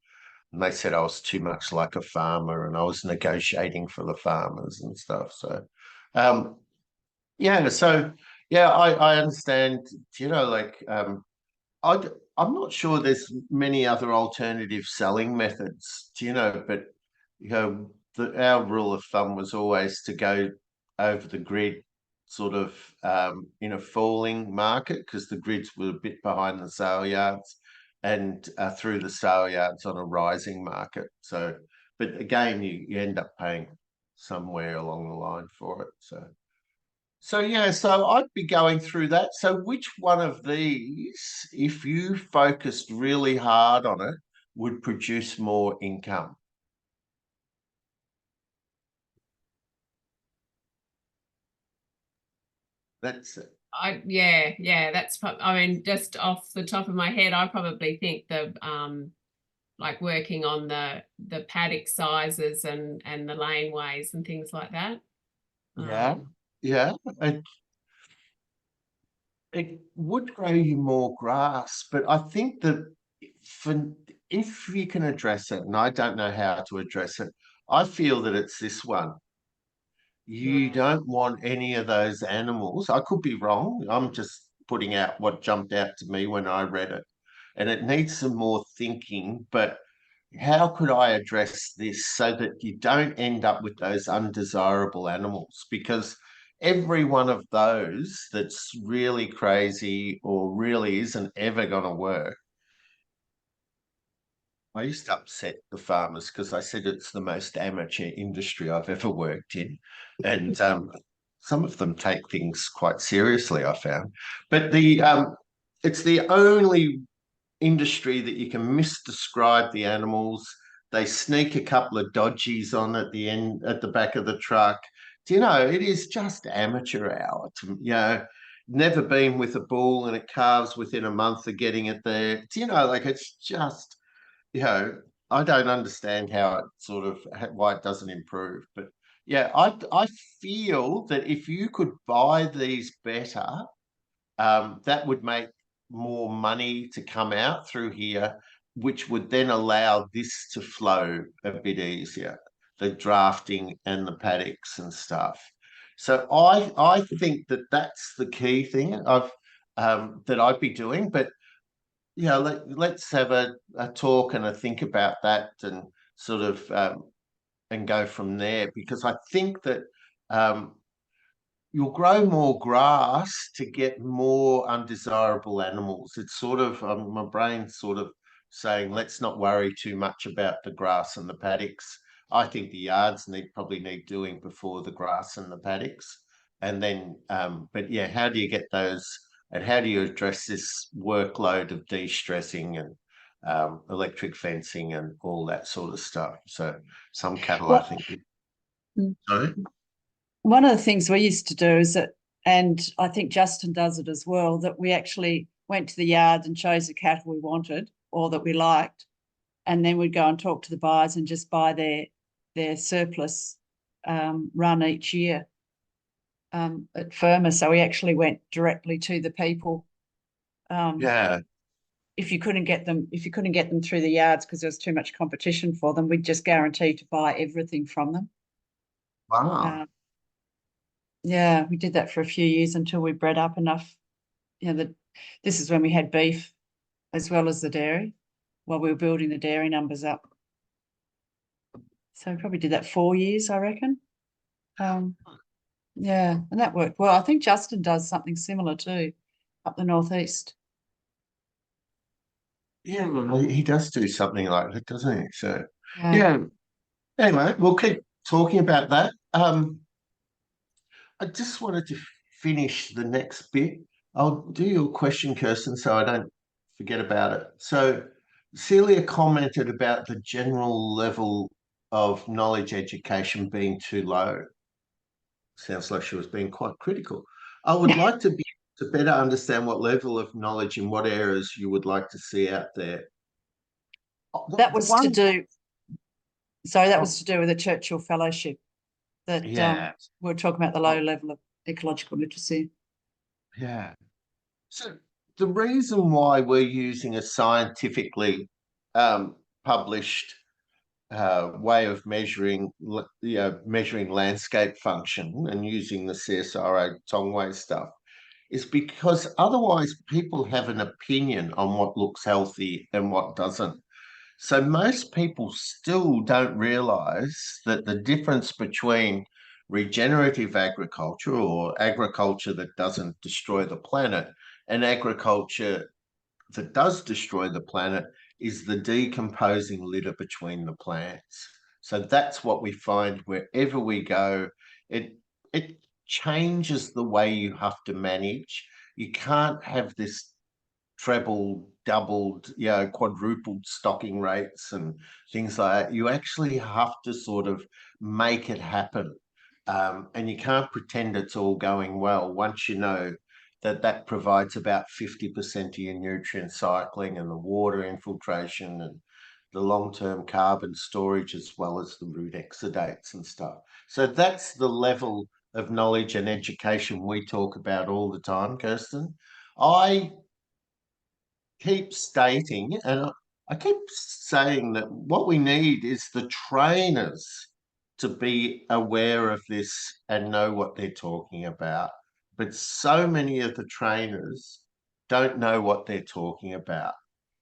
And they said I was too much like a farmer and I was negotiating for the farmers and stuff. So, I understand, I'm not sure there's many other alternative selling methods, but, our rule of thumb was always to go over the grid sort of in a falling market because the grids were a bit behind the sale yards, and through the sale yards on a rising market. So, but again, you end up paying somewhere along the line for it. So I'd be going through that. So which one of these, if you focused really hard on it, would produce more income? That's it. That's I mean, just off the top of my head, I probably think the like working on the paddock sizes and the laneways and things like that. It would grow you more grass, but I think that if you can address it, and I don't know how to address it, I feel that it's this one. You don't want any of those animals. I could be wrong. I'm just putting out what jumped out to me when I read it. And it needs some more thinking, but how could I address this so that you don't end up with those undesirable animals? Because every one of those that's really crazy or really isn't ever going to work. I used to upset the farmers because I said it's the most amateur industry I've ever worked in. And some of them take things quite seriously, I found. But it's the only industry that you can misdescribe the animals. They sneak a couple of dodgies on at the end, at the back of the truck. Do you know, it is just amateur hour. Never been with a bull and it calves within a month of getting it there. Do you know, like it's just, I don't understand how it why it doesn't improve. But yeah, I feel that if you could buy these better, that would make more money to come out through here, which would then allow this to flow a bit easier, the drafting and the paddocks and stuff. So I think that that's the key thing that I'd be doing. But let's have a talk and a think about that and and go from there, because I think that you'll grow more grass to get more undesirable animals. It's my brain's saying, let's not worry too much about the grass and the paddocks. I think the yards probably need doing before the grass and the paddocks. And then, but yeah, how do you get those, and how do you address this workload of de-stressing and electric fencing and all that sort of stuff? So some cattle, I think. Sorry? One of the things we used to do is that, and I think Justin does it as well, that we actually went to the yard and chose the cattle we wanted or that we liked, and then we'd go and talk to the buyers and just buy their surplus run each year at Firma. So we actually went directly to the people. Yeah. If you couldn't get them through the yards because there was too much competition for them, we'd just guarantee to buy everything from them. Wow. Yeah, we did that for a few years until we bred up enough. This is when we had beef as well as the dairy, while we were building the dairy numbers up. So we probably did that 4 years, I reckon. Yeah, and that worked well. I think Justin does something similar too, up the northeast. Yeah, well, he does do something like that, doesn't he? So Yeah. yeah. Anyway, we'll keep talking about that. I just wanted to finish the next bit. I'll do your question, Kirsten, so I don't forget about it. So Celia commented about the general level of knowledge education being too low. Sounds like she was being quite critical. I would like to better understand what level of knowledge in what areas you would like to see out there. That was to do. Sorry, that was to do with the Churchill Fellowship. That we were talking about the low level of ecological literacy. Yeah. So the reason why we're using a scientifically published way of measuring landscape function and using the CSIRO Tongwei stuff is because otherwise people have an opinion on what looks healthy and what doesn't. So most people still don't realise that the difference between regenerative agriculture, or agriculture that doesn't destroy the planet, and agriculture that does destroy the planet, is the decomposing litter between the plants. So that's what we find wherever we go. It changes the way you have to manage. You can't have this treble, doubled, quadrupled stocking rates and things like that. You actually have to make it happen. And you can't pretend it's all going well once you know that provides about 50% of your nutrient cycling and the water infiltration and the long-term carbon storage, as well as the root exudates and stuff. So that's the level of knowledge and education we talk about all the time, Kirsten. I keep stating, and I keep saying, that what we need is the trainers to be aware of this and know what they're talking about. But so many of the trainers don't know what they're talking about.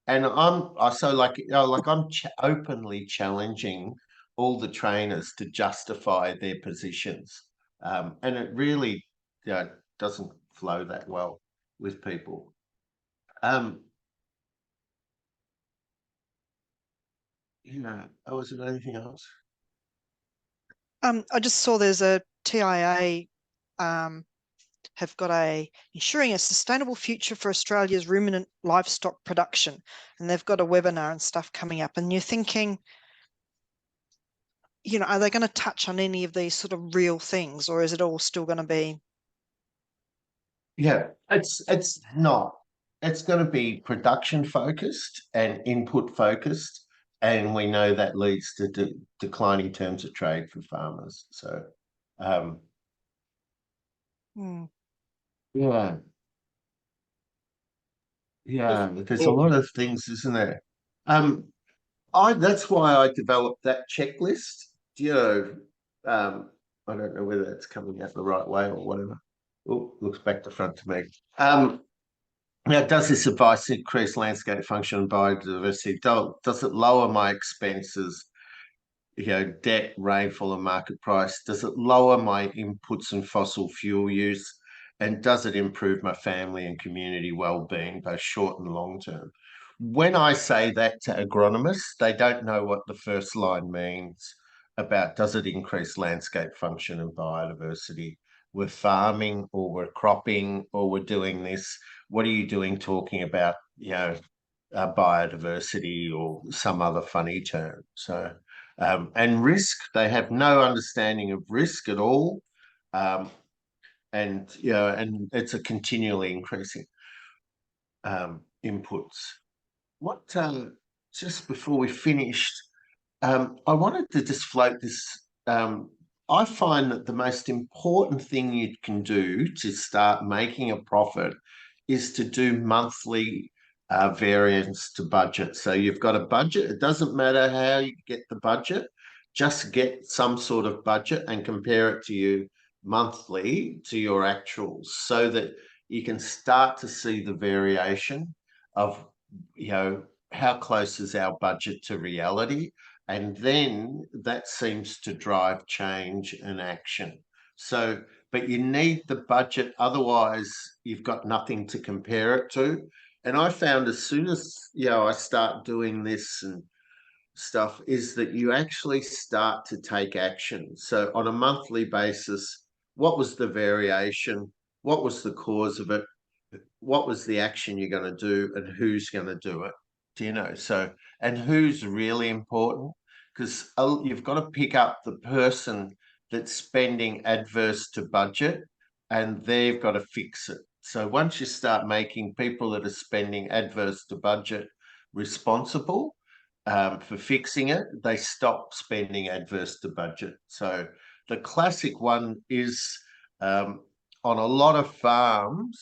And I'm openly challenging all the trainers to justify their positions. And it really doesn't flow that well with people. Was there anything else? I just saw there's a TIA have got ensuring a sustainable future for Australia's ruminant livestock production, and they've got a webinar and stuff coming up. And you're thinking, you know, are they going to touch on any of these sort of real things, or is it all still going to be? Yeah, it's not. It's going to be production focused and input focused, and we know that leads to declining terms of trade for farmers. So, yeah, there's a lot of things, isn't there? That's why I developed that checklist. You know, I don't know whether it's coming out the right way or whatever. Oh, looks back to front to me. Now, does this advice increase landscape function and biodiversity? Does it lower my expenses? You know, debt, rainfall, and market price. Does it lower my inputs and fossil fuel use? And does it improve my family and community well-being, both short and long term? When I say that to agronomists, they don't know what the first line means about does it increase landscape function and biodiversity? We're farming or we're cropping or we're doing this. What are you doing talking about, you know, biodiversity or some other funny term? So, and risk, they have no understanding of risk at all. And, you know, and it's a continually increasing inputs. What, just before we finished, I wanted to just float this. I find that the most important thing you can do to start making a profit is to do monthly variance to budget. So you've got a budget. It doesn't matter how you get the budget, just get some sort of budget and compare it to you monthly to your actuals so that you can start to see the variation of, you know, how close is our budget to reality? And then that seems to drive change and action. So, but you need the budget, otherwise you've got nothing to compare it to. And I found as soon as, you know, I start doing this and stuff, is that you actually start to take action. So on a monthly basis, what was the variation? What was the cause of it? What was the action you're going to do and who's going to do it? Do you know? So, and who's really important? Because you've got to pick up the person that's spending adverse to budget and they've got to fix it. So once you start making people that are spending adverse to budget responsible for fixing it, they stop spending adverse to budget. So the classic one is on a lot of farms,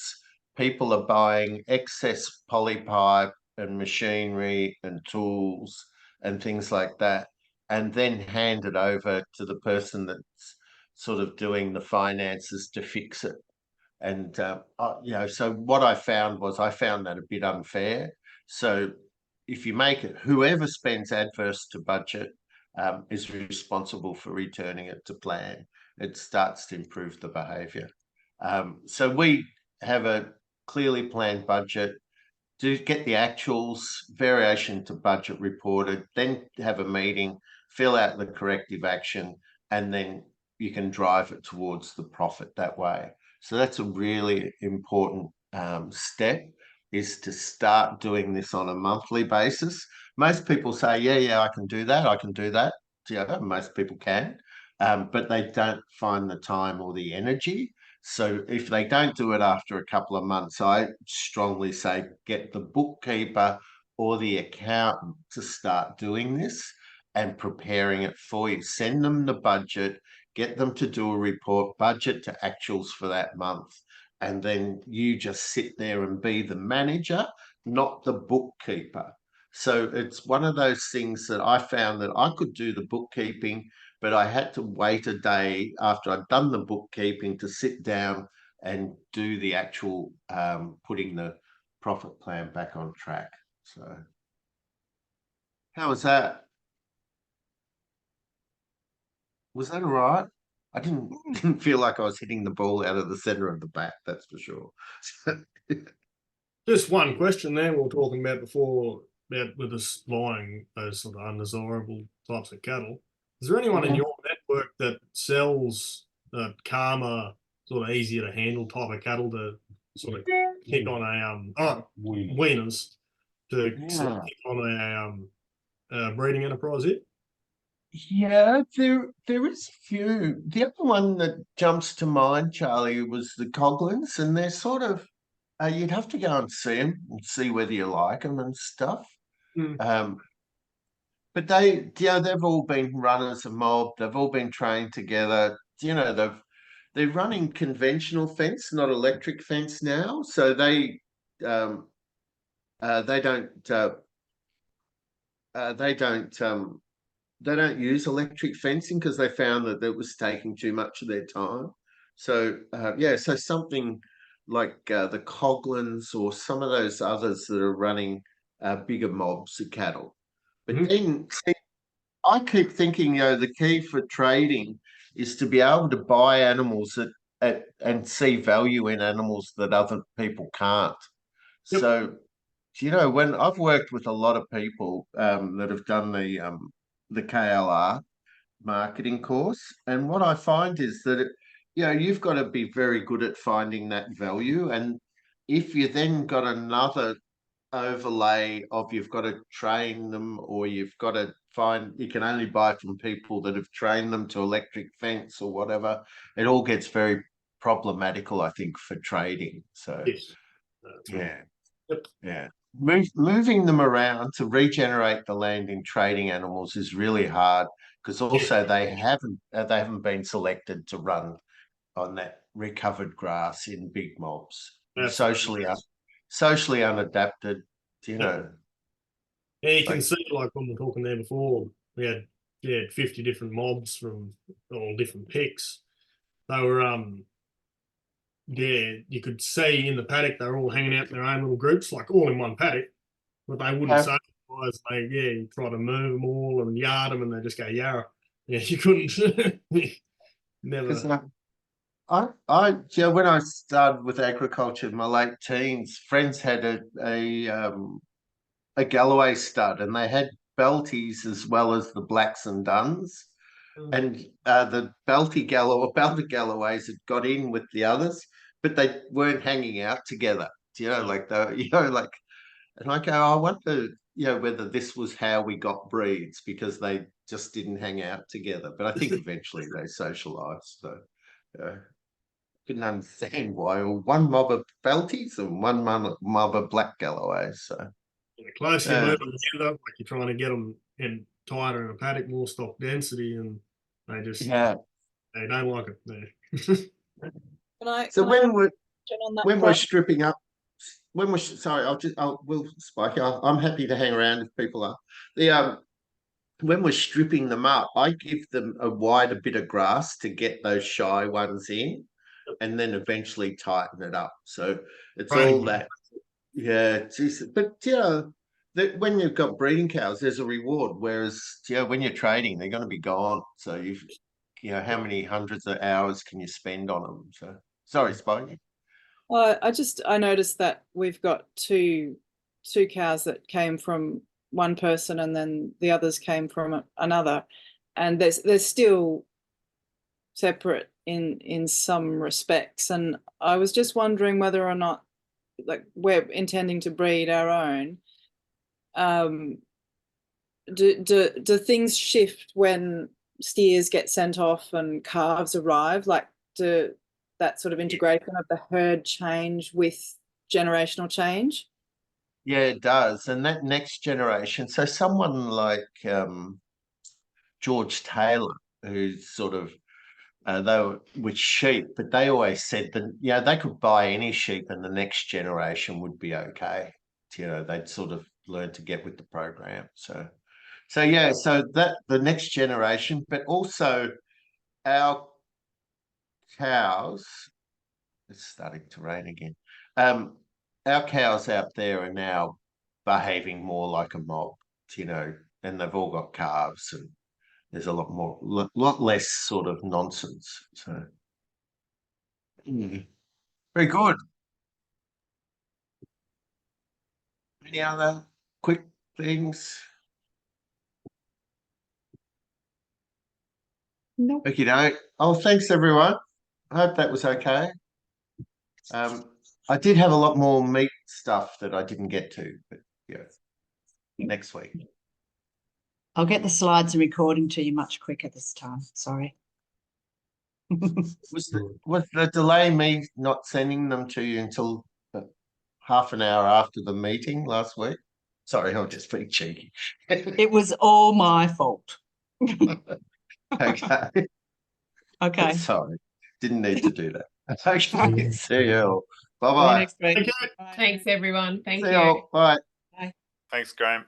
people are buying excess polypipe and machinery and tools and things like that, and then hand it over to the person that's sort of doing the finances to fix it. And, you know, so what I found that a bit unfair. So if you make it, whoever spends adverse to budget is responsible for returning it to plan. It starts to improve the behaviour. So we have a clearly planned budget, do get the actuals, variation to budget reported, then have a meeting, fill out the corrective action, and then you can drive it towards the profit that way. So that's a really important step, is to start doing this on a monthly basis. Most people say, yeah, I can do that. Yeah, most people can, but they don't find the time or the energy. So if they don't do it after a couple of months, I strongly say get the bookkeeper or the accountant to start doing this and preparing it for you. Send them the budget, get them to do a report, budget to actuals for that month. And then you just sit there and be the manager, not the bookkeeper. So it's one of those things that I found that I could do the bookkeeping, but I had to wait a day after I'd done the bookkeeping to sit down and do the actual putting the profit plan back on track. So how was that? Was that all right? I didn't feel like I was hitting the ball out of the center of the bat, that's for sure. Just one question there we were talking about before, about with us buying those sort of undesirable types of cattle. Is there anyone in your network that sells Karma sort of easier to handle type of cattle to sort of kick on a Weaners. weaners to sort Yeah. of kick on a breeding enterprise here? Yeah, there is a few. The other one that jumps to mind, Charlie, was the Coglins, and they're sort of you'd have to go and see them and see whether you like them and stuff. Mm. But they've all been run as a mob. They've all been trained together. You know, they're running conventional fence, not electric fence now. So they don't use electric fencing because they found that it was taking too much of their time. So so something like the Coglins or some of those others that are running bigger mobs of cattle. But Mhm. then see, I keep thinking, the key for trading is to be able to buy animals and see value in animals that other people can't. Yep. So, when I've worked with a lot of people that have done the KLR marketing course, and what I find is that you've got to be very good at finding that value, and if you then got another overlay of you've got to train them, or you've got to find you can only buy from people that have trained them to electric fence or whatever, it all gets very problematical, I think, for trading. So Yes. yeah. Yep. Yeah. Moving them around to regenerate the land in trading animals is really hard because also they haven't been selected to run on that recovered grass in big mobs. Absolutely. Socially unadapted, Yeah, you can like- see, like when we were talking there before, we had 50 different mobs from all different picks. They were you could see in the paddock they were all hanging out in their own little groups, like all in one paddock, but they wouldn't Yeah. socialise. You try to move them all and yard them, and they just go yarra. Yeah, you couldn't. Never. Because when I started with agriculture in my late teens, friends had a Galloway stud, and they had Belties as well as the Blacks and Duns. And the Belted Galloways had got in with the others, but they weren't hanging out together. And I go, I wonder, whether this was how we got breeds, because they just didn't hang out together. But I think eventually they socialised. So couldn't understand why. One mob of Belties and one mob of Black Galloways. So The closer you move them together, like you're trying to get them in tighter in a paddock, more stock density, and they just they don't like it there. So when we're on that when we're front? stripping up, we'll Spike. I'm happy to hang around if people are. When we're stripping them up, I give them a wider bit of grass to get those shy ones in, and then eventually tighten it up. So it's Right. all that. Yeah, geez. But that when you've got breeding cows, there's a reward. Whereas when you're trading, they're going to be gone. So how many hundreds of hours can you spend on them? So sorry, Spike. I noticed that we've got two cows that came from one person, and then the others came from another, and they're still separate in some respects. And I was just wondering whether or not, like, we're intending to breed our own. Do things shift when steers get sent off and calves arrive? Like, do that sort of integration of the herd change with generational change? Yeah, it does. And that next generation, so someone like George Taylor, who's sort of, they were with sheep, but they always said that, they could buy any sheep and the next generation would be okay. They'd sort of learn to get with the program. So that the next generation, but also our cows, it's starting to rain again. Our cows out there are now behaving more like a mob, and they've all got calves, and there's a lot less sort of nonsense. So very good. Any other quick things? Nope. Okay, oh, thanks everyone. I hope that was okay. I did have a lot more meat stuff that I didn't get to, but yeah, next week. I'll get the slides and recording to you much quicker this time. Sorry. Was the delay me not sending them to you until half an hour after the meeting last week? Sorry, I'm just being cheeky. It was all my fault. Okay. Okay. See Sorry. Didn't need to do that. Okay. See you. you Bye-bye. next week. Thank you. Bye. Thanks everyone. Thank See you. you. Bye. Thanks, Graham.